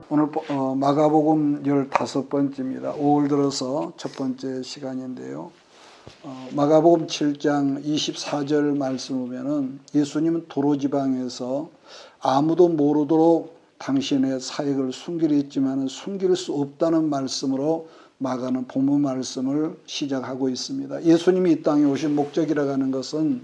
오늘 마가복음 15번째입니다. 5월 들어서 첫 번째 시간인데요. 마가복음 7장 24절 말씀 보면은 예수님은 도로지방에서 아무도 모르도록 당신의 사역을 숨기려 했지만 숨길 수 없다는 말씀으로 마가는 본문 말씀을 시작하고 있습니다. 예수님이 이 땅에 오신 목적이라고 하는 것은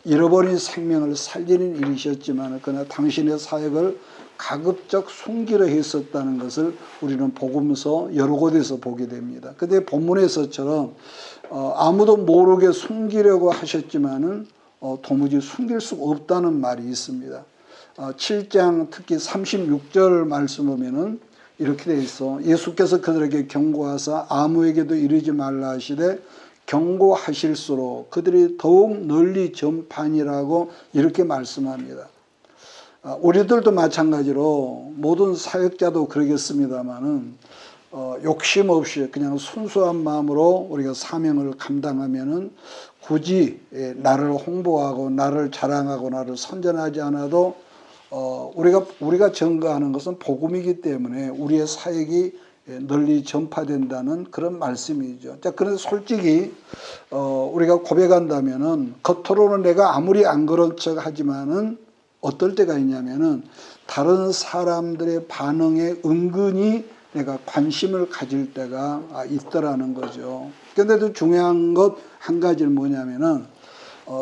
잃어버린 생명을 살리는 일이셨지만 그러나 당신의 사역을 가급적 숨기려 했었다는 것을 우리는 복음서 여러 곳에서 보게 됩니다. 그런데 본문에서처럼 아무도 모르게 숨기려고 하셨지만은 도무지 숨길 수가 없다는 말이 있습니다. 7장 특히 36절 말씀 보면은 이렇게 돼 있어. 예수께서 그들에게 경고하사 아무에게도 이르지 말라 하시되 경고하실수록 그들이 더욱 널리 전파하니라고 이렇게 말씀합니다. 우리들도 마찬가지로 모든 사역자도 그러겠습니다만은 욕심 없이 그냥 순수한 마음으로 우리가 사명을 감당하면은 굳이 나를 홍보하고 나를 자랑하고 나를 선전하지 않아도 우리가 전가하는 것은 복음이기 때문에 우리의 사역이 널리 전파된다는 그런 말씀이죠. 자, 그런데 솔직히 우리가 고백한다면은 겉으로는 내가 아무리 안 그런 척 하지만은 어떨 때가 있냐면은 다른 사람들의 반응에 은근히 내가 관심을 가질 때가 있더라는 거죠. 그런데도 중요한 것 한 가지는 뭐냐면은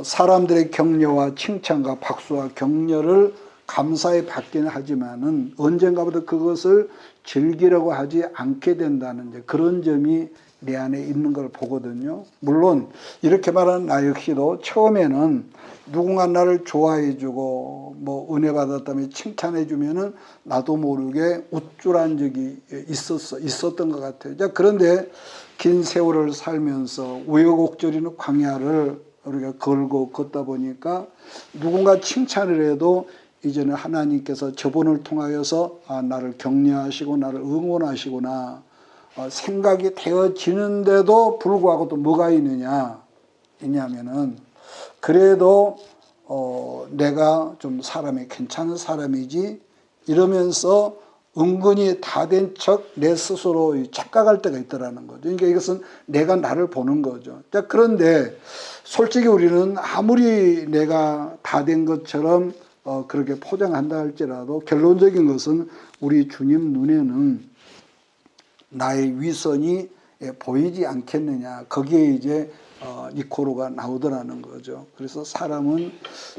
사람들의 격려와 칭찬과 박수와 격려를 감사히 받기는 하지만은 언젠가부터 그것을 즐기려고 하지 않게 된다는 그런 점이 내 안에 있는 걸 보거든요. 물론 이렇게 말하는 나 역시도 처음에는 누군가 나를 좋아해주고 뭐 은혜 받았다면 칭찬해주면은 나도 모르게 우쭐한 적이 있었던 것 같아요. 자, 그런데 긴 세월을 살면서 우여곡절이는 광야를 우리가 걸고 걷다 보니까 누군가 칭찬을 해도 이제는 하나님께서 저분을 통하여서 나를 격려하시고 나를 응원하시구나 생각이 되어지는데도 불구하고 또 뭐가 있냐면은 그래도 내가 좀 사람이 괜찮은 사람이지 이러면서 은근히 다 된 척 내 스스로 착각할 때가 있더라는 거죠. 그러니까 이것은 내가 나를 보는 거죠. 자, 그런데 솔직히 우리는 아무리 내가 다 된 것처럼 그렇게 포장한다 할지라도 결론적인 것은 우리 주님 눈에는 나의 위선이 보이지 않겠느냐. 거기에 이제 니코로가 나오더라는 거죠. 그래서 사람은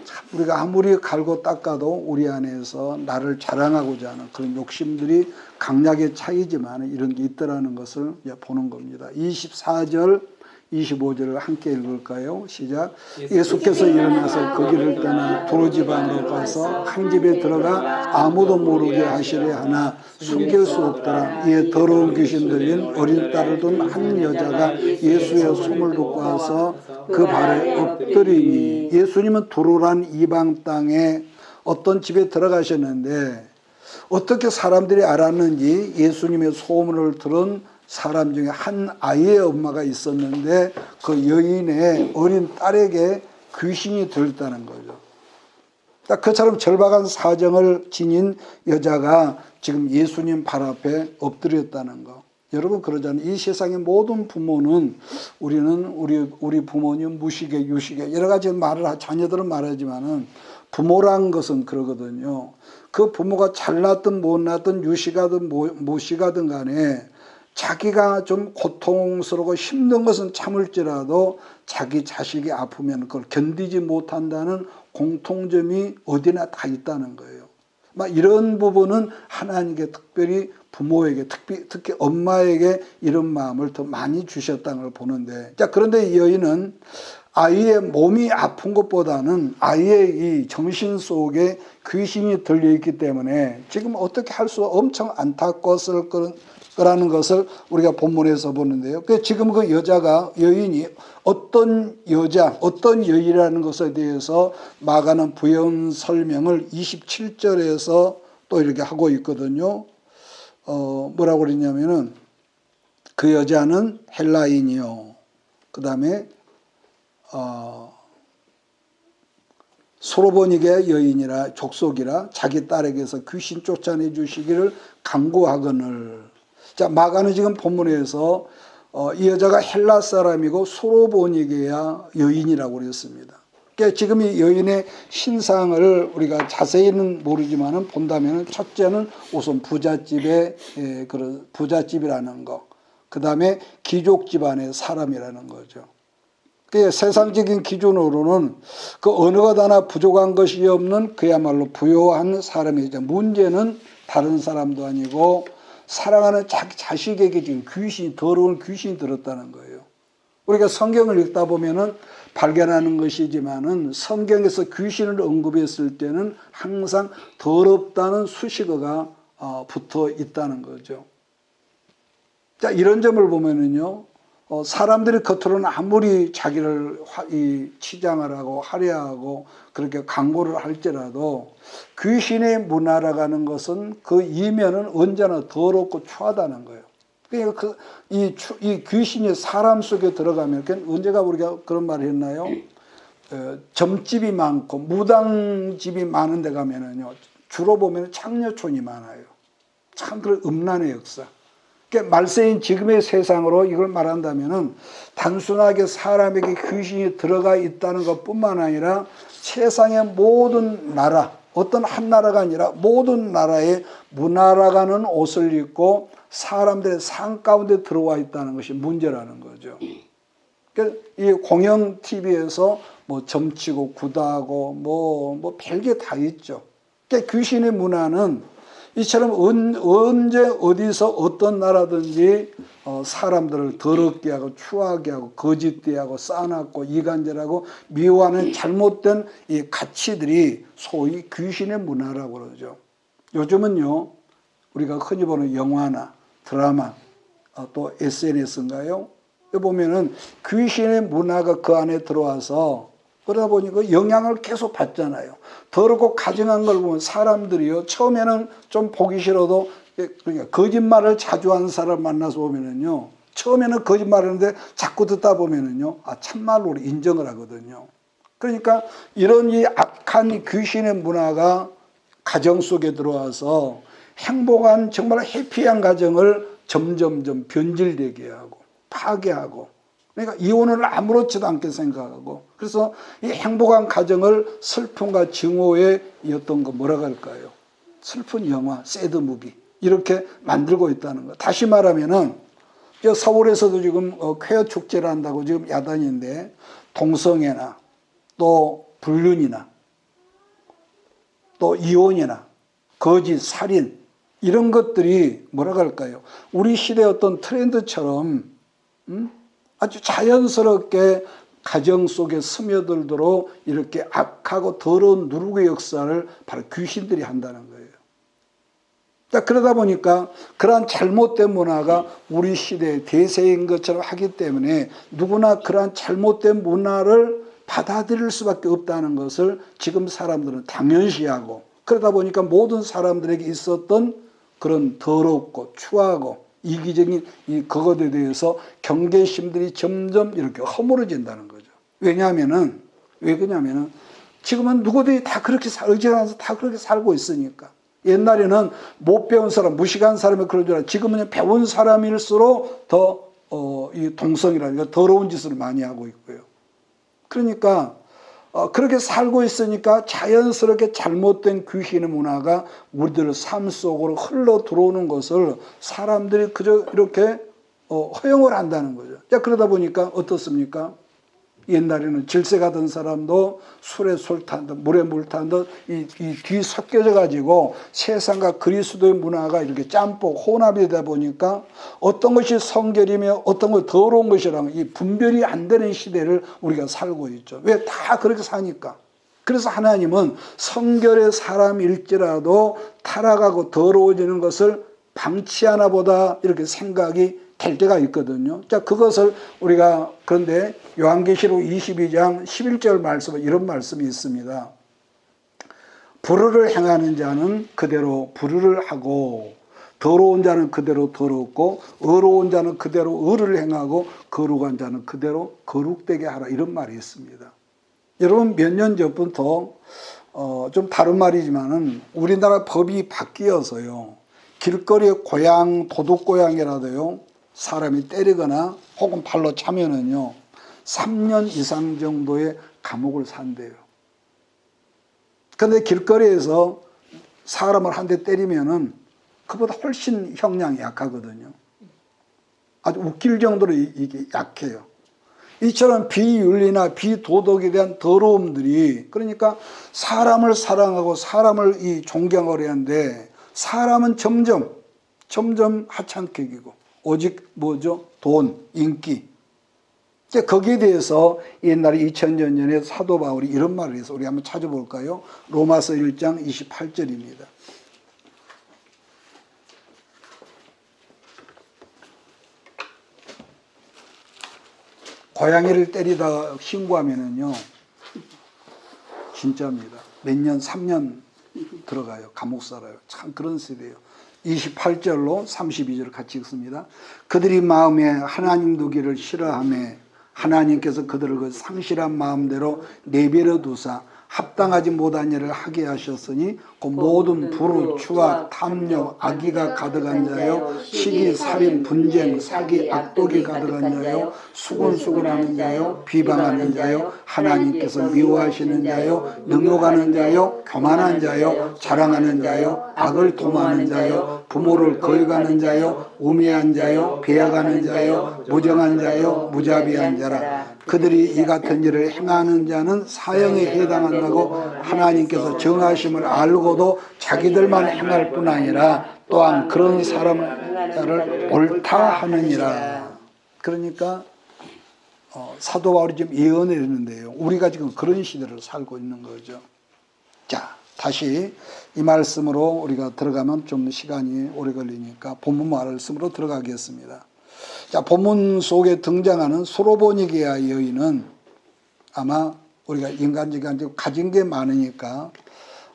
참 우리가 아무리 갈고 닦아도 우리 안에서 나를 자랑하고자 하는 그런 욕심들이 강약의 차이지만 이런 게 있더라는 것을 보는 겁니다. 24절 25절을 함께 읽을까요? 시작. 예수께서 일어나서 그 길을 떠나 도로지방으로 가서 한 집에 들어가 아무도 모르게 하시려 하나 숨길 수 없더라. 이에 더러운 귀신 들린 어린 딸을 둔 한 여자가 예수의 숨을 듣고 와서 그 발에 엎드리니 예수님은 도로란 이방 땅에 어떤 집에 들어가셨는데 어떻게 사람들이 알았는지 예수님의 소문을 들은 사람 중에 한 아이의 엄마가 있었는데 그 여인의 어린 딸에게 귀신이 들었다는 거죠. 딱 그처럼 절박한 사정을 지닌 여자가 지금 예수님 발 앞에 엎드렸다는 거. 여러분 그러잖아요. 이 세상의 모든 부모는 우리 부모님 무시게 유시게 여러 가지 자녀들은 말하지만은 부모란 것은 그러거든요. 그 부모가 잘났든 못났든 유시가든 무시가든 간에 자기가 좀 고통스러워 힘든 것은 참을지라도 자기 자식이 아프면 그걸 견디지 못한다는 공통점이 어디나 다 있다는 거예요. 막 이런 부분은 하나님께 특별히 부모에게 특히 엄마에게 이런 마음을 더 많이 주셨다는 걸 보는데 자 그런데 이 여인은 아이의 몸이 아픈 것보다는 아이의 이 정신 속에 귀신이 들려있기 때문에 지금 어떻게 할 수 엄청 안타까웠을 거라는 것을 우리가 본문에서 보는데요. 지금 그 여인이 어떤 여인이라는 것에 대해서 마가는 부연 설명을 27절에서 또 이렇게 하고 있거든요. 뭐라고 그랬냐면은 그 여자는 헬라인이요. 그 다음에 소로보닉의 여인이라 족속이라 자기 딸에게서 귀신 쫓아내 주시기를 간구하거늘. 자, 마가는 지금 본문에서 이 여자가 헬라 사람이고 소로보닉이야 여인이라고 그랬습니다. 그러니까 지금 이 여인의 신상을 우리가 자세히는 모르지만은 본다면은 첫째는 우선 부잣집의 그런 부잣집이라는 거, 그 다음에 귀족 집안의 사람이라는 거죠. 그 세상적인 기준으로는 그 어느 것 하나 부족한 것이 없는 그야말로 부요한 사람이죠. 문제는 다른 사람도 아니고 사랑하는 자기 자식에게 지금 더러운 귀신이 들었다는 거예요. 우리가 성경을 읽다 보면은 발견하는 것이지만은 성경에서 귀신을 언급했을 때는 항상 더럽다는 수식어가 붙어 있다는 거죠. 자, 이런 점을 보면은요, 사람들이 겉으로는 아무리 자기를 치장을 하고 화려하고 그렇게 광고를 할지라도 귀신의 문화라고 하는 것은 그 이면은 언제나 더럽고 추하다는 거예요. 그러니까 이 귀신이 사람 속에 들어가면, 언제가 우리가 그런 말을 했나요? 점집이 많고 무당집이 많은 데 가면은요, 주로 보면 창녀촌이 많아요. 참 그런 음란의 역사. 그러니까 말세인 지금의 세상으로 이걸 말한다면은 단순하게 사람에게 귀신이 들어가 있다는 것뿐만 아니라 세상의 모든 나라, 어떤 한 나라가 아니라 모든 나라의 문화라가는 옷을 입고 사람들의 삶 가운데 들어와 있다는 것이 문제라는 거죠. 그러니까 이 공영 TV에서 뭐 점치고 구다하고 뭐 별게 다 있죠. 그러니까 귀신의 문화는 이처럼 언제 어디서 어떤 나라든지 사람들을 더럽게 하고 추하게 하고 거짓되게 하고 싸납고 이간질하고 미워하는 잘못된 이 가치들이 소위 귀신의 문화라고 그러죠. 요즘은요, 우리가 흔히 보는 영화나 드라마, 또 SNS인가요? 보면은 귀신의 문화가 그 안에 들어와서 그러다 보니까 영향을 계속 받잖아요. 더럽고 가증한 걸 보면 사람들이요, 처음에는 좀 보기 싫어도, 그러니까 거짓말을 자주 하는 사람 만나서 보면은요, 처음에는 거짓말 하는데 자꾸 듣다 보면은요, 참말로 인정을 하거든요. 그러니까 이런 이 악한 이 귀신의 문화가 가정 속에 들어와서 행복한 정말 해피한 가정을 점점점 변질되게 하고 파괴하고, 그러니까 이혼을 아무렇지도 않게 생각하고, 그래서 이 행복한 가정을 슬픔과 증오의 어떤 거 뭐라고 할까요? 슬픈 영화, 새드 무비 이렇게 만들고 있다는 거. 다시 말하면은 서울에서도 지금 퀘어 축제를 한다고 지금 야단인데, 동성애나 또 불륜이나 또 이혼이나 거짓, 살인 이런 것들이 뭐라고 할까요? 우리 시대의 어떤 트렌드처럼 아주 자연스럽게 가정 속에 스며들도록 이렇게 악하고 더러운 누룩의 역사를 바로 귀신들이 한다는 거예요. 그러다 보니까 그러한 잘못된 문화가 우리 시대의 대세인 것처럼 하기 때문에 누구나 그러한 잘못된 문화를 받아들일 수밖에 없다는 것을 지금 사람들은 당연시하고, 그러다 보니까 모든 사람들에게 있었던 그런 더럽고 추하고 이기적인 그것에 대해서 경계심들이 점점 이렇게 허물어진다는 거죠. 왜 그러냐면은 지금은 누구들이 다 그렇게 의지하면서 다 그렇게 살고 있으니까. 옛날에는 못 배운 사람, 무식한 사람이 그런 줄 알았는데 지금은 배운 사람일수록 더 이 동성이라든가 더러운 짓을 많이 하고 있고요. 그러니까 그렇게 살고 있으니까 자연스럽게 잘못된 귀신의 문화가 우리들 삶 속으로 흘러 들어오는 것을 사람들이 그저 이렇게 허용을 한다는 거죠. 자, 그러다 보니까 어떻습니까? 옛날에는 질색하던 사람도 술에 술 탄 듯 물에 물 탄 듯 이 뒤섞여져 가지고 세상과 그리스도의 문화가 이렇게 짬뽕 혼합이 되다 보니까 어떤 것이 성결이며 어떤 것이 더러운 것이라는 이 분별이 안 되는 시대를 우리가 살고 있죠. 왜? 다 그렇게 사니까. 그래서 하나님은 성결의 사람일지라도 타락하고 더러워지는 것을 방치하나 보다 이렇게 생각이 될 때가 있거든요. 자, 그것을 우리가, 그런데 요한계시록 22장 11절 말씀에 이런 말씀이 있습니다. 불의를 행하는 자는 그대로 불의를 하고, 더러운 자는 그대로 더럽고, 의로운 자는 그대로 의를 행하고, 거룩한 자는 그대로 거룩되게 하라, 이런 말이 있습니다. 여러분 몇 년 전부터 좀 다른 말이지만은 우리나라 법이 바뀌어서요. 길거리에 고양, 도둑고양이라도요. 사람이 때리거나 혹은 발로 차면은요. 3년 이상 정도의 감옥을 산대요. 근데 길거리에서 사람을 한 대 때리면은 그보다 훨씬 형량이 약하거든요. 아주 웃길 정도로 이게 약해요. 이처럼 비윤리나 비도덕에 대한 더러움들이, 그러니까 사람을 사랑하고 사람을 존경을 해야 하는데 사람은 점점 하찮게 여기고 오직 뭐죠? 돈, 인기. 거기에 대해서 옛날에 2000년 전에 사도 바울이 이런 말을 해서 우리 한번 찾아볼까요? 로마서 1장 28절입니다. 고양이를 때리다가 신고하면은요, 진짜입니다. 몇 년, 3년 들어가요. 감옥 살아요. 참 그런 세대예요. 28절로 32절을 같이 읽습니다. 그들이 마음에 하나님 두기를 싫어하며 하나님께서 그들을 그 상실한 마음대로 내버려 두사 합당하지 못한 일을 하게 하셨으니 그 모든 불우, 추악, 탐욕, 악의가 가득한 자요, 시기, 살인, 분쟁, 사기, 악독이 가득한 자요, 수군수군하는 자요, 비방하는 자요, 하나님께서 미워하시는 자요, 능욕하는 자요, 교만한 자요, 자랑하는 자요, 악을 도모하는 자요, 부모를 거역하는 자요, 우매한 자요, 배역하는 자요, 무정한 자요, 무자비한 자라. 그들이 이 같은 일을 행하는 자는 사형에 해당한다고 하나님께서 정하심을 알고도 자기들만 행할 뿐 아니라 또한 그런 사람을 옳다 하느니라. 그러니까 사도 바울이 지금 예언을 했는데요. 우리가 지금 그런 시대를 살고 있는 거죠. 자, 다시 이 말씀으로 우리가 들어가면 좀 시간이 오래 걸리니까 본문 말씀으로 들어가겠습니다. 자, 본문 속에 등장하는 수로보니게아 여인은 아마 우리가 인간적인 가진 게 많으니까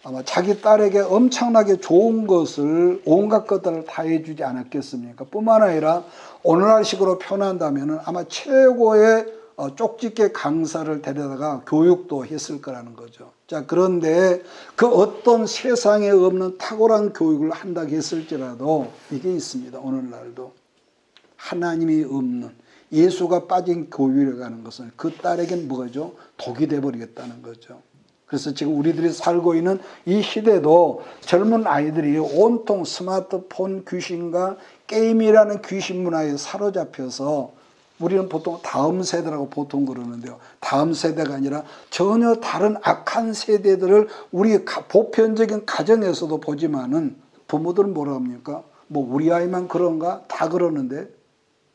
아마 자기 딸에게 엄청나게 좋은 것을, 온갖 것들을 다 해주지 않았겠습니까? 뿐만 아니라 오늘날식으로 표현한다면 아마 최고의 쪽집게 강사를 데려다가 교육도 했을 거라는 거죠. 자, 그런데 그 어떤 세상에 없는 탁월한 교육을 한다고 했을지라도 이게 있습니다. 오늘날도. 하나님이 없는, 예수가 빠진 교육이라고 하는 것은 그 딸에겐 뭐죠? 독이 돼버리겠다는 거죠. 그래서 지금 우리들이 살고 있는 이 시대도 젊은 아이들이 온통 스마트폰 귀신과 게임이라는 귀신 문화에 사로잡혀서, 우리는 보통 다음 세대라고 보통 그러는데요. 다음 세대가 아니라 전혀 다른 악한 세대들을 우리 보편적인 가정에서도 보지만은 부모들은 뭐라 합니까? 뭐 우리 아이만 그런가? 다 그러는데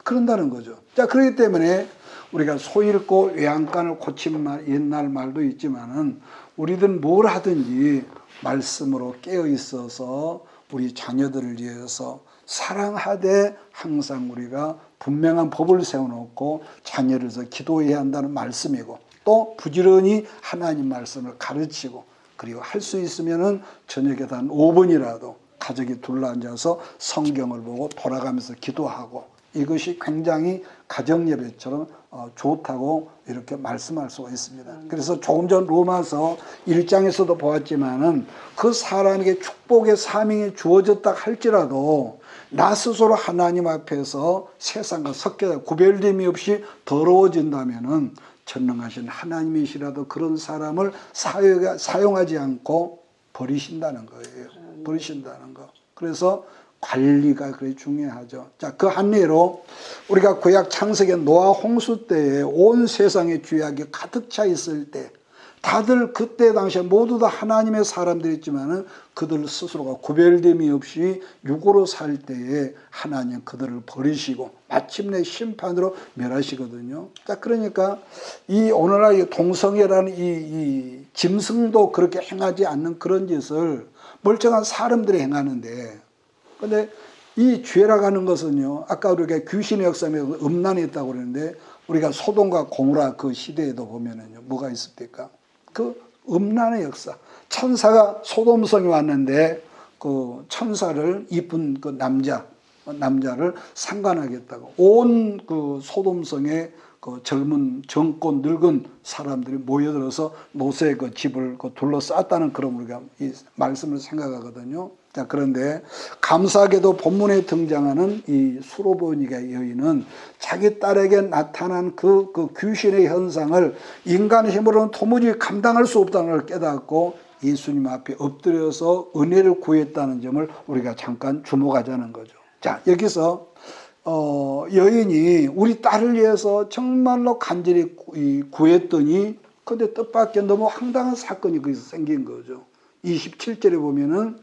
그런다는 거죠. 자, 그렇기 때문에 우리가 소 잃고 외양간을 고친 말, 옛날 말도 있지만은 우리들은 뭘 하든지 말씀으로 깨어 있어서 우리 자녀들을 위해서 사랑하되 항상 우리가 분명한 법을 세워놓고 자녀를 위해서 기도해야 한다는 말씀이고, 또 부지런히 하나님 말씀을 가르치고, 그리고 할 수 있으면은 저녁에 한 5분이라도 가족이 둘러앉아서 성경을 보고 돌아가면서 기도하고, 이것이 굉장히 가정예배처럼 좋다고 이렇게 말씀할 수가 있습니다. 그래서 조금 전 로마서 1장에서도 보았지만은 그 사람에게 축복의 사명이 주어졌다 할지라도 나 스스로 하나님 앞에서 세상과 섞여 구별됨이 없이 더러워진다면은 전능하신 하나님이시라도 그런 사람을 사용하지 않고 버리신다는 거예요. 버리신다는 거. 그래서 관리가 그래 중요하죠. 자, 그 한례로 우리가 구약 창세기 노아 홍수 때에 온 세상에 죄악이 가득 차 있을 때, 다들 그때 당시에 모두 다 하나님의 사람들이었지만은 그들 스스로가 구별됨이 없이 육으로 살 때에 하나님 그들을 버리시고 마침내 심판으로 멸하시거든요. 자, 그러니까 이 오늘날 이 동성애라는 이 짐승도 그렇게 행하지 않는 그런 짓을 멀쩡한 사람들이 행하는데, 근데 이 죄라고 하는 것은요, 아까 우리가 귀신의 역사에서 음란이 있다고 그러는데, 우리가 소돔과 고모라 그 시대에도 보면은요, 뭐가 있습니까? 그 음란의 역사. 천사가 소돔성에 왔는데, 그 천사를 이쁜 그 남자를 상관하겠다고 온 그 소돔성에 그 젊은 젊고 늙은 사람들이 모여들어서 노새 그 집을 그 둘러쌌다는 그런 우리가 이 말씀을 생각하거든요. 자, 그런데 감사하게도 본문에 등장하는 이 수로보니가 여인은 자기 딸에게 나타난 그 귀신의 현상을 인간의 힘으로는 도무지 감당할 수 없다는 걸 깨닫고 예수님 앞에 엎드려서 은혜를 구했다는 점을 우리가 잠깐 주목하자는 거죠. 자, 여기서 여인이 우리 딸을 위해서 정말로 간절히 구했더니 근데 뜻밖의 너무 황당한 사건이 거기서 생긴 거죠. 27절에 보면은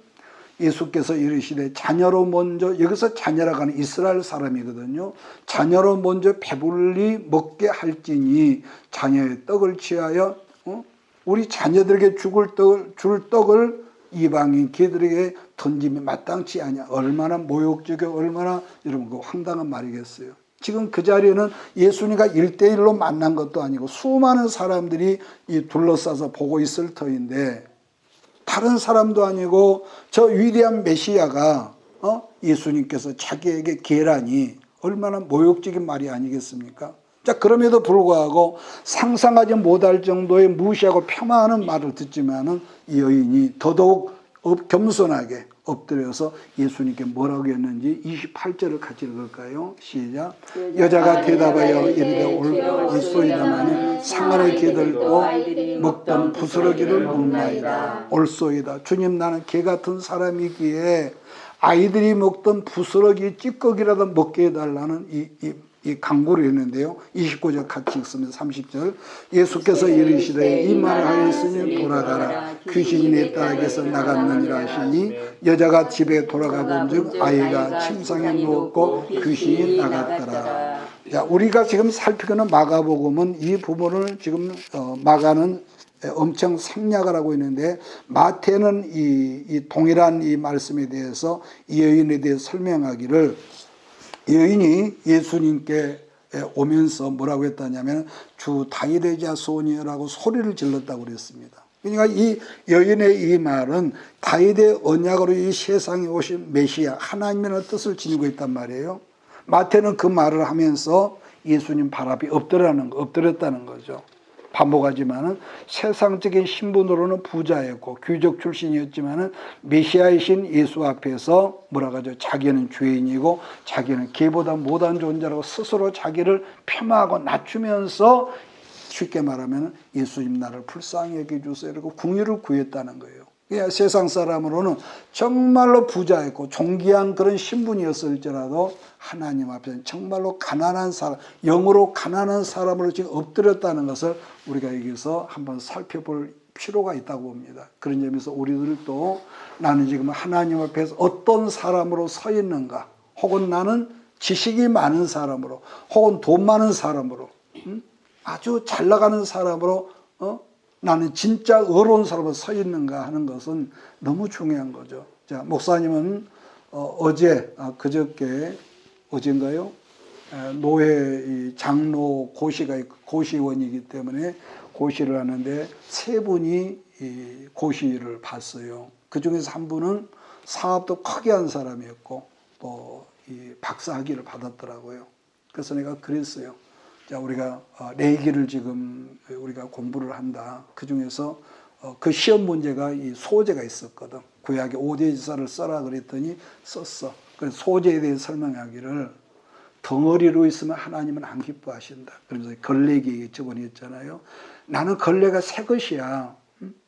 예수께서 이르시되 자녀로 먼저, 여기서 자녀라고 하는 이스라엘 사람이거든요. 자녀로 먼저 배불리 먹게 할지니 자녀의 떡을 취하여 우리 자녀들에게 줄 떡을 이방인 개들에게 던짐이 마땅치 아니야. 얼마나 모욕적이고 얼마나 여러분 그 황당한 말이겠어요. 지금 그 자리에는 예수님과 1대1로 만난 것도 아니고 수많은 사람들이 둘러싸서 보고 있을 터인데 다른 사람도 아니고 저 위대한 메시아가 예수님께서 자기에게 계라니 얼마나 모욕적인 말이 아니겠습니까? 자, 그럼에도 불구하고 상상하지 못할 정도의 무시하고 폄하하는 말을 듣지만은 이 여인이 더더욱 겸손하게 엎드려서 예수님께 뭐라고 했는지 28절을 같이 읽을까요? 시작. 여자가 대답하여 이르되 올소이다마는 상하의 개들도 먹던 부스러기를 먹나이다. 올소이다. 주님, 나는 개 같은 사람이기에 아이들이 먹던 부스러기 찌꺼기라도 먹게 해달라는 이 강구를 했는데요. 29절 같이 읽습니다. 30절. 예수께서 이르시되 이 말을 하였으니 돌아가라. 귀신이 내 딸에게서 나갔느니라 하시니 여자가 집에 돌아가 본즉 아이가 침상에 누웠고 귀신이 나갔더라. 자, 우리가 지금 살피고는 마가복음은 이 부분을 지금 마가는 엄청 생략을 하고 있는데 마태는 이 동일한 이 말씀에 대해서 이 여인에 대해 설명하기를 여인이 예수님께 오면서 뭐라고 했다냐면 주 다윗의 자손이라고 소리를 질렀다고 그랬습니다. 그러니까 이 여인의 이 말은 다윗의 언약으로 이 세상에 오신 메시아 하나님이라는 뜻을 지니고 있단 말이에요. 마태는 그 말을 하면서 예수님 발 앞에 엎드렸다는 거죠. 반복하지만은 세상적인 신분으로는 부자였고 귀족 출신이었지만은 메시아이신 예수 앞에서 뭐라고 하죠? 자기는 죄인이고 자기는 개보다 못한 존재라고 스스로 자기를 폄하하고 낮추면서 쉽게 말하면 예수님 나를 불쌍히 여겨주세요 이러고 궁유를 구했다는 거예요. 그러니까 세상 사람으로는 정말로 부자였고 존귀한 그런 신분이었을지라도 하나님 앞에서는 정말로 가난한 사람, 영으로 가난한 사람으로 지금 엎드렸다는 것을 우리가 여기서 한번 살펴볼 필요가 있다고 봅니다. 그런 점에서 우리들도 나는 지금 하나님 앞에서 어떤 사람으로 서 있는가, 혹은 나는 지식이 많은 사람으로, 혹은 돈 많은 사람으로, 아주 잘 나가는 사람으로 나는 진짜 의로운 사람으로 서 있는가 하는 것은 너무 중요한 거죠. 자, 목사님은 어젠가요? 노회 장로 고시원이기 때문에 고시를 하는데 세 분이 고시를 봤어요. 그 중에서 한 분은 사업도 크게 한 사람이었고 또 박사학위를 받았더라고요. 그래서 내가 그랬어요. 자, 우리가 레이기를 지금 우리가 공부를 한다. 그 중에서 그 시험 문제가 이 소재가 있었거든. 구약의 5대 지사를 써라 그랬더니 썼어. 그래서 소재에 대해 설명하기를 덩어리로 있으면 하나님은 안 기뻐하신다. 그러면서 걸레기에 적어냈잖아요. 나는 걸레가 새 것이야.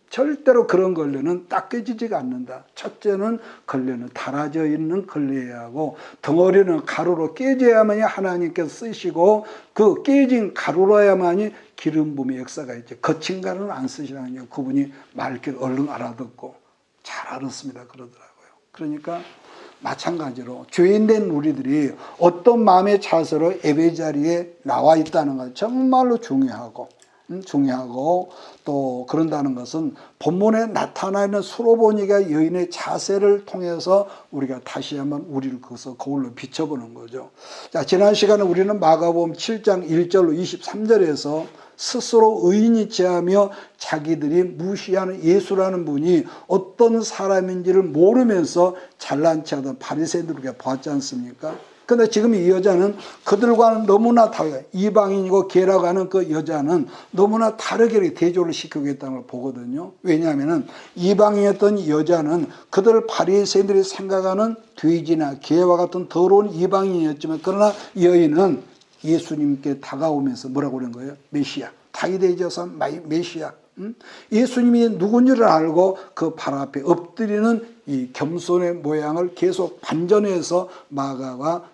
절대로 그런 걸레는 닦여지지가 않는다. 첫째는 걸레는 닳아져 있는 걸레여야 하고 덩어리는 가루로 깨져야만이 하나님께서 쓰시고 그 깨진 가루로야만이 기름 부음의 역사가 있죠. 거친 가루는 안 쓰시라니요. 그분이 말길 얼른 알아듣고 잘 알았습니다. 그러더라고요. 그러니까 마찬가지로 죄인된 우리들이 어떤 마음의 자세로 예배 자리에 나와 있다는 것 정말로 중요하고 또 그런다는 것은 본문에 나타나 있는 수로보니가 여인의 자세를 통해서 우리가 다시 한번 우리를 거기서 거울로 비춰보는 거죠. 자, 지난 시간에 우리는 마가복음 7장 1절로 23절에서 스스로 의인이 취하며 자기들이 무시하는 예수라는 분이 어떤 사람인지를 모르면서 잘난 체하던 바리새인들을 보았지 않습니까? 근데 지금 이 여자는 그들과는 너무나 달라요. 이방인이고 개라고 하는 그 여자는 너무나 다르게 대조를 시키겠다는 걸 보거든요. 왜냐하면 이방인이었던 여자는 그들 바리새인들이 생각하는 돼지나 개와 같은 더러운 이방인이었지만, 그러나 이 여인은 예수님께 다가오면서 뭐라고 그런 거예요? 메시아, 다윗의 자손 메시아. 예수님이 누군지를 알고 그 발 앞에 엎드리는 이 겸손의 모양을 계속 반전해서 마가가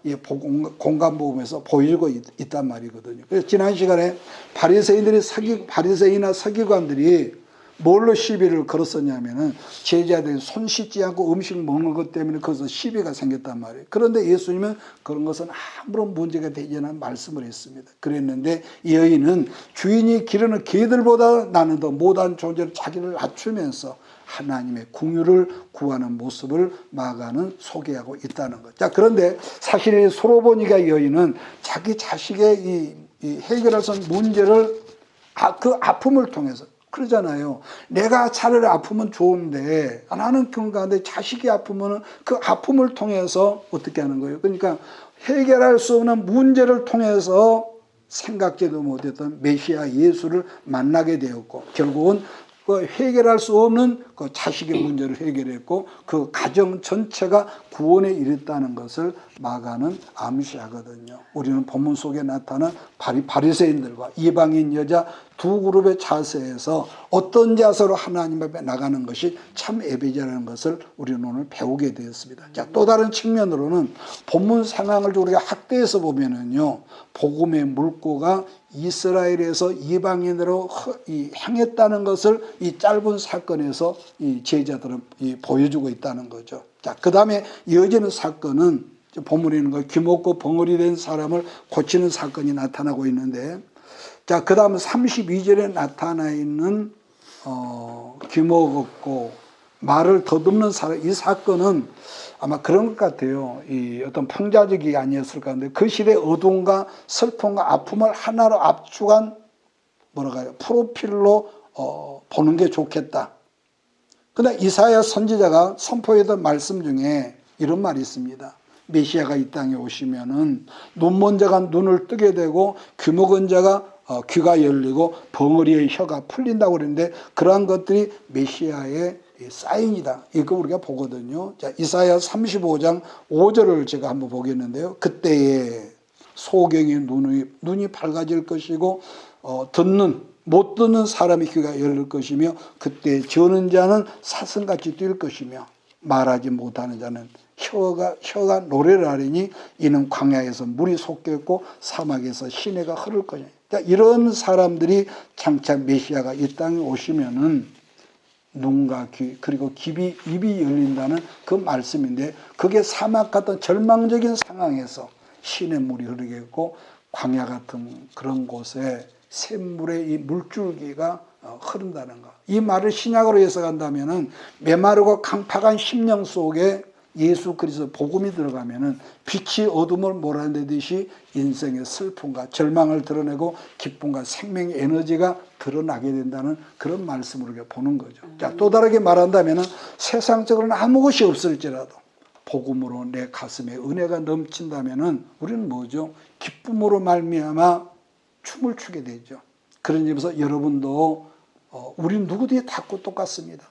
공간복음에서 보여주고 있단 말이거든요. 그래서 지난 시간에 바리새인이나 서기관들이 뭘로 시비를 걸었었냐면은 제자들이 손 씻지 않고 음식 먹는 것 때문에 거기서 시비가 생겼단 말이에요. 그런데 예수님은 그런 것은 아무런 문제가 되지 않는 말씀을 했습니다. 그랬는데 이 여인은 주인이 기르는 개들보다 나는 더 못한 존재로 자기를 낮추면서 하나님의 궁유를 구하는 모습을 마가는 소개하고 있다는 것. 자, 그런데 사실 소로보니가 여인은 자기 자식의 이 해결할 수 없는 문제를 그 아픔을 통해서 그러잖아요. 내가 차라리 아프면 좋은데 나는 건강한데 자식이 아프면 그 아픔을 통해서 어떻게 하는 거예요? 그러니까 해결할 수 없는 문제를 통해서 생각지도 못했던 메시아 예수를 만나게 되었고, 결국은 그 해결할 수 없는 그 자식의 문제를 해결했고 그 가정 전체가 구원에 이르렀다는 것을 마가는 암시하거든요. 우리는 본문 속에 나타난 바리새인들과 이방인 여자 두 그룹의 자세에서 어떤 자세로 하나님 앞에 나가는 것이 참 예배자라는 것을 우리는 오늘 배우게 되었습니다. 자, 또 다른 측면으로는 본문 상황을 우리가 확대해서 보면은요, 복음의 물꼬가 이스라엘에서 이방인으로 향했다는 것을 이 짧은 사건에서 이 제자들은 보여주고 있다는 거죠. 자, 그 다음에 이어지는 사건은 본문에 있는 거 귀먹고 벙어리 된 사람을 고치는 사건이 나타나고 있는데, 자, 그 다음 32절에 나타나 있는 귀먹었고 말을 더듬는 사람, 이 사건은 아마 그런 것 같아요. 이 어떤 풍자적이 아니었을까 하는데 그 시대의 어둠과 슬픔과 아픔을 하나로 압축한 뭐랄까요, 프로필로 보는 게 좋겠다. 그런데 이사야 선지자가 선포했던 말씀 중에 이런 말이 있습니다. 메시아가 이 땅에 오시면은 눈먼 자가 눈을 뜨게 되고 귀먹은 자가 귀가 열리고 벙어리의 혀가 풀린다고 그러는데, 그러한 것들이 메시아의 사인이다. 이거 우리가 보거든요. 자, 이사야 35장 5절을 제가 한번 보겠는데요. 그때에 소경의 눈이 밝아질 것이고 못 듣는 사람의 귀가 열릴 것이며, 그때 저는 자는 사슴같이 뛸 것이며 말하지 못하는 자는 혀가 노래를 하리니 이는 광야에서 물이 솟겠고 사막에서 시내가 흐를 것이다. 이런 사람들이 장차 메시아가 이 땅에 오시면은 눈과 귀 그리고 입이 열린다는 그 말씀인데, 그게 사막 같은 절망적인 상황에서 시냇물이 흐르겠고 광야 같은 그런 곳에 샘물의 이 물줄기가 흐른다는 것. 이 말을 신약으로 해석한다면은 메마르고 강팍한 심령 속에 예수 그리스도 복음이 들어가면은 빛이 어둠을 몰아내듯이 인생의 슬픔과 절망을 드러내고 기쁨과 생명의 에너지가 드러나게 된다는 그런 말씀으로 보는 거죠. 자, 또 다르게 말한다면은 세상적으로는 아무 것이 없을지라도 복음으로 내 가슴에 은혜가 넘친다면은 우리는 뭐죠? 기쁨으로 말미암아 춤을 추게 되죠. 그런 점에서 여러분도 우리는 누구든지 다 똑같습니다.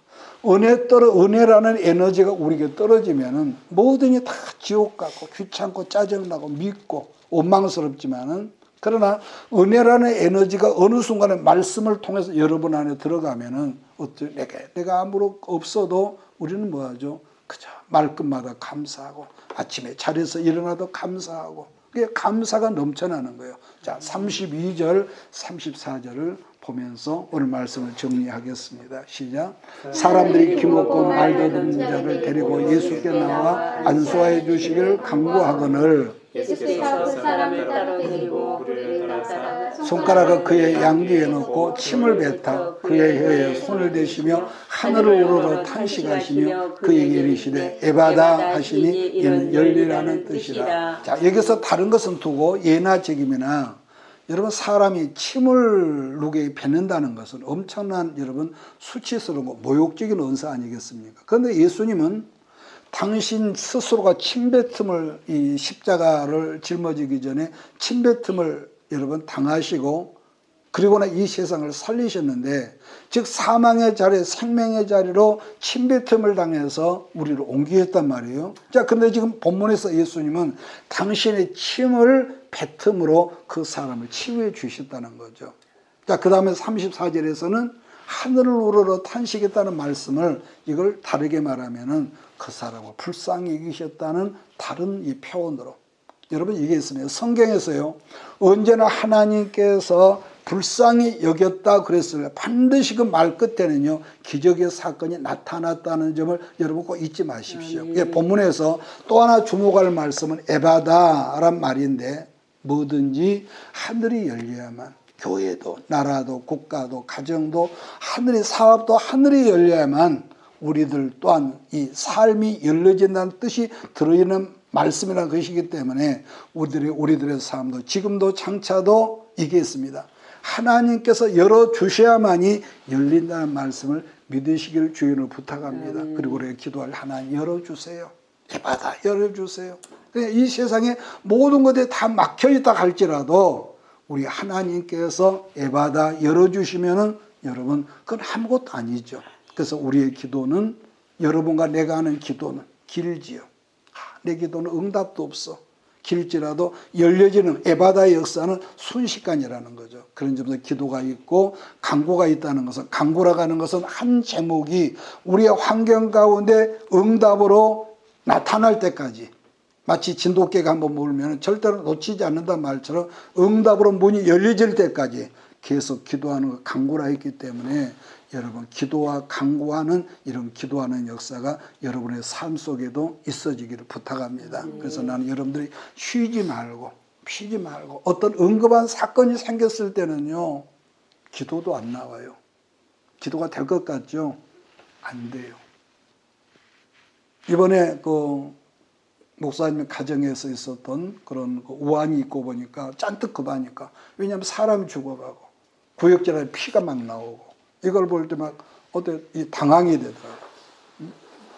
은혜라는 에너지가 우리에게 떨어지면은 뭐든지 다 지옥 같고 귀찮고 짜증나고 밉고 원망스럽지만은, 그러나 은혜라는 에너지가 어느 순간에 말씀을 통해서 여러분 안에 들어가면은 내가 아무런 없어도 우리는 뭐하죠? 그저 말끝마다 감사하고 아침에 자리에서 일어나도 감사하고, 그게 감사가 넘쳐나는 거예요. 자, 32절 34절을 보면서 오늘 말씀을 정리하겠습니다. 시작. 사람들이 귀먹고 말더듬는 자를 데리고 예수께 나와 안수하여 주시기를 간구하거늘 예수께서 그 사람을 따로 데리고 우리를 따라 손가락을 그의 양귀에 넣고 침을 뱉어 그의 혀에 손을 대시며 하늘을 우러러 탄식하시며 그에게 이르시되 에바다 하시니 이는 열리라는 뜻이라. 자, 여기서 다른 것은 두고 예나 책임이나 여러분 사람이 침을 누게 뱉는다는 것은 엄청난 여러분 수치스러운 모욕적인 언사 아니겠습니까? 그런데 예수님은 당신 스스로가 침뱉음을, 이 십자가를 짊어지기 전에 침뱉음을 여러분 당하시고 그리고는 이 세상을 살리셨는데, 즉 사망의 자리, 생명의 자리로 침뱉음을 당해서 우리를 옮기셨단 말이에요. 자, 근데 지금 본문에서 예수님은 당신의 침을 뱉음으로 그 사람을 치유해 주셨다는 거죠. 자, 그 다음에 34절에서는 하늘을 우러러 탄식했다는 말씀을, 이걸 다르게 말하면은 그 사람을 불쌍히 여기셨다는 다른 이 표현으로, 여러분 이게 있습니다. 성경에서요, 언제나 하나님께서 불쌍히 여겼다 그랬어요. 반드시 그 말 끝에는요, 기적의 사건이 나타났다는 점을 여러분 꼭 잊지 마십시오. 예, 본문에서 또 하나 주목할 말씀은 에바다란 말인데, 뭐든지 하늘이 열려야만, 교회도 나라도 국가도 가정도 하늘의 사업도 하늘이 열려야만 우리들 또한 이 삶이 열려진다는 뜻이 들어있는 말씀이라는 것이기 때문에 우리들의 삶도 지금도 장차도 이게 있습니다. 하나님께서 열어주셔야만이 열린다는 말씀을 믿으시길 주인을 부탁합니다. 그리고 우리가 기도할 하나님 열어주세요. 에바다 열어주세요. 이 세상에 모든 것들이 다 막혀있다 할지라도 우리 하나님께서 에바다 열어주시면은 여러분 그건 아무것도 아니죠. 그래서 우리의 기도는, 여러분과 내가 하는 기도는 길지요. 내 기도는 응답도 없어. 길지라도 열려지는 에바다의 역사는 순식간이라는 거죠. 그런 점에서 기도가 있고 간구가 있다는 것은, 간구라고 하는 것은 한 제목이 우리의 환경 가운데 응답으로 나타날 때까지, 마치 진돗개가 한번 물면 절대로 놓치지 않는다는 말처럼 응답으로 문이 열려질 때까지 계속 기도하는 것, 간구라 했기 때문에 여러분 기도와 간구하는 이런 기도하는 역사가 여러분의 삶 속에도 있어지기를 부탁합니다. 그래서 나는 여러분들이 쉬지 말고 어떤 응급한 사건이 생겼을 때는요, 기도도 안 나와요. 기도가 될 것 같죠? 안 돼요. 이번에 그 목사님 가정에서 있었던 그런 우환이 있고 보니까 잔뜩 급하니까, 왜냐하면 사람이 죽어가고 구역질에 피가 막 나오고 이걸 볼 때 막 당황이 되더라고요.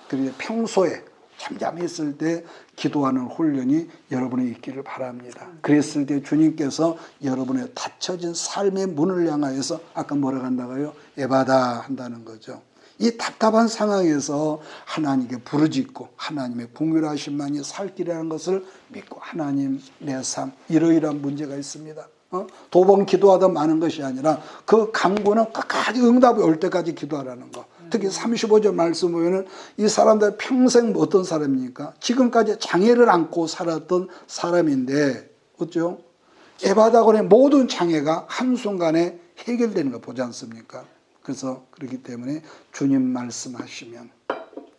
그래서 평소에 잠잠했을 때 기도하는 훈련이 여러분에 있기를 바랍니다. 그랬을 때 주님께서 여러분의 닫혀진 삶의 문을 향하여서 아까 뭐라고 한다고요? 에바다 한다는 거죠. 이 답답한 상황에서 하나님께 부르짖고 하나님의 공유하심만이 살 길이라는 것을 믿고, 하나님 내 삶 이러이러한 문제가 있습니다. 도번 기도하다 마는 것이 아니라 그 간구는 끝까지 응답이 올 때까지 기도하라는 거. 특히 35절 말씀 보면은 이 사람들 평생 어떤 사람입니까? 지금까지 장애를 안고 살았던 사람인데 어쩌요? 에바다곤의 모든 장애가 한순간에 해결되는 거 보지 않습니까? 그래서 그렇기 때문에 주님 말씀하시면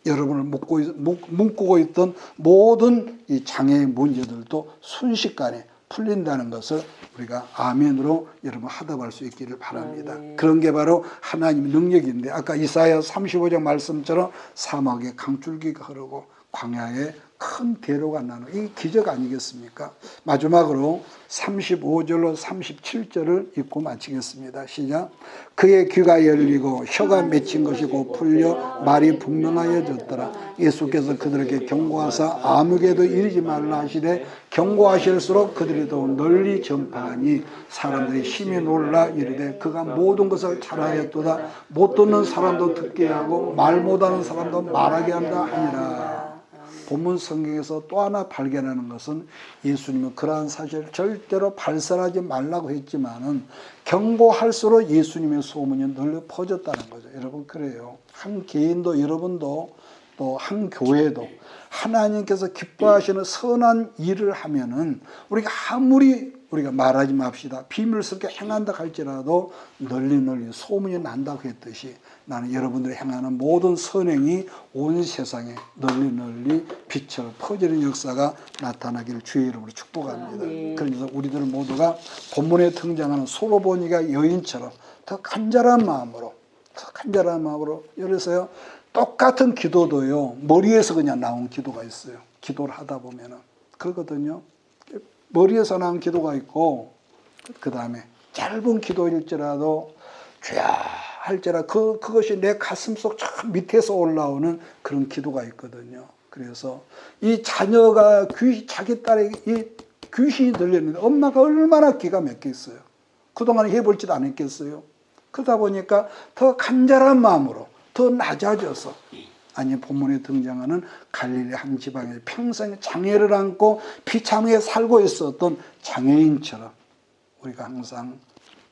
여러분을 묶고 있던 모든 이 장애의 문제들도 순식간에 풀린다는 것을 우리가 아멘으로 여러분 하답할 수 있기를 바랍니다. 그런 게 바로 하나님의 능력인데, 아까 이사야 35장 말씀처럼 사막에 강줄기가 흐르고 광야에 큰 대로가 나는, 이 기적 아니겠습니까? 마지막으로 35절로 37절을 읽고 마치겠습니다. 시작. 그의 귀가 열리고 혀가 맺힌 것이 곧 풀려 말이 분명하여졌더라. 예수께서 그들에게 경고하사 아무에게도 이르지 말라 하시되 경고하실수록 그들이 더 널리 전파하니 사람들이 심히 놀라 이르되 그가 모든 것을 잘하였도다. 못 듣는 사람도 듣게 하고 말 못하는 사람도 말하게 한다 하니라. 본문 성경에서 또 하나 발견하는 것은, 예수님은 그러한 사실을 절대로 발설하지 말라고 했지만은 경고할수록 예수님의 소문이 널리 퍼졌다는 거죠. 여러분, 그래요. 한 개인도, 여러분도, 또 한 교회도 하나님께서 기뻐하시는 선한 일을 하면은 우리가 아무리 우리가 말하지 맙시다, 비밀스럽게 행한다 할지라도 널리 소문이 난다고 했듯이, 나는 여러분들이 행하는 모든 선행이 온 세상에 널리 빛을 퍼지는 역사가 나타나기를 주의 이름으로 축복합니다. 그래서 우리들 모두가 본문에 등장하는 소로보니가 여인처럼 더 간절한 마음으로 열어서요, 똑같은 기도도요, 머리에서 그냥 나온 기도가 있어요. 기도를 하다 보면은 그렇거든요. 머리에서 나온 기도가 있고, 그 다음에 짧은 기도일지라도 주야 할지라 그것이 내 가슴속 저 밑에서 올라오는 그런 기도가 있거든요. 그래서 이 자녀가 자기 딸에게 이 귀신이 들렸는데 엄마가 얼마나 기가 막혔어요. 그동안 해볼지도 않았겠어요. 그러다 보니까 더 간절한 마음으로 더 낮아져서 아니 본문에 등장하는 갈릴리 한 지방에 평생 장애를 안고 비참하게 살고 있었던 장애인처럼 우리가 항상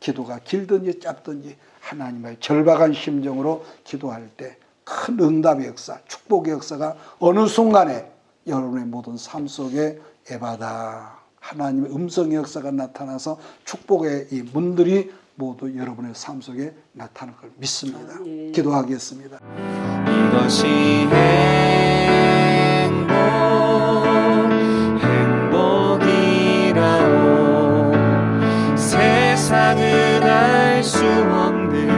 기도가 길든지 짧든지 하나님의 절박한 심정으로 기도할 때 큰 응답의 역사, 축복의 역사가 어느 순간에 여러분의 모든 삶 속에 에바다 하나님의 음성의 역사가 나타나서 축복의 이 문들이 모두 여러분의 삶 속에 나타날 걸 믿습니다. 기도하겠습니다. 이것이 행복이라오. 세상은 알 수 없는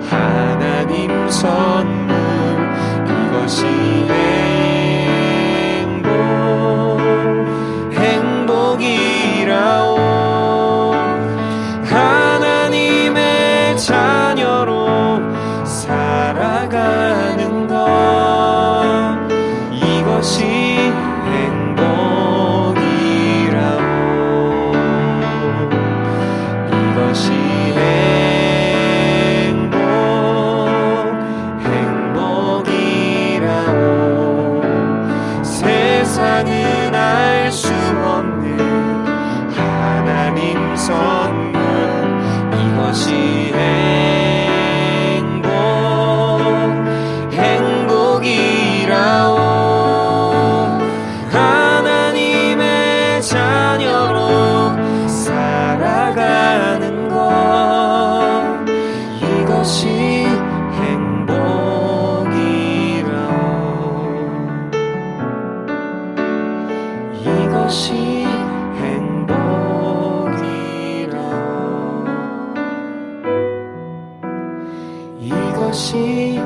하나님 선물. 이것이 행복이라오. 하나님의 자녀로 살아가는 것. 이것이 행복이라오. 이것이 행복이라오. 세상은 알 수 없는 하나님 선물. 이것이 행복이라오. 하나님의 자녀로 살아가는 것. 이것이 행복이라오. 이것이 행복이라오. 이것이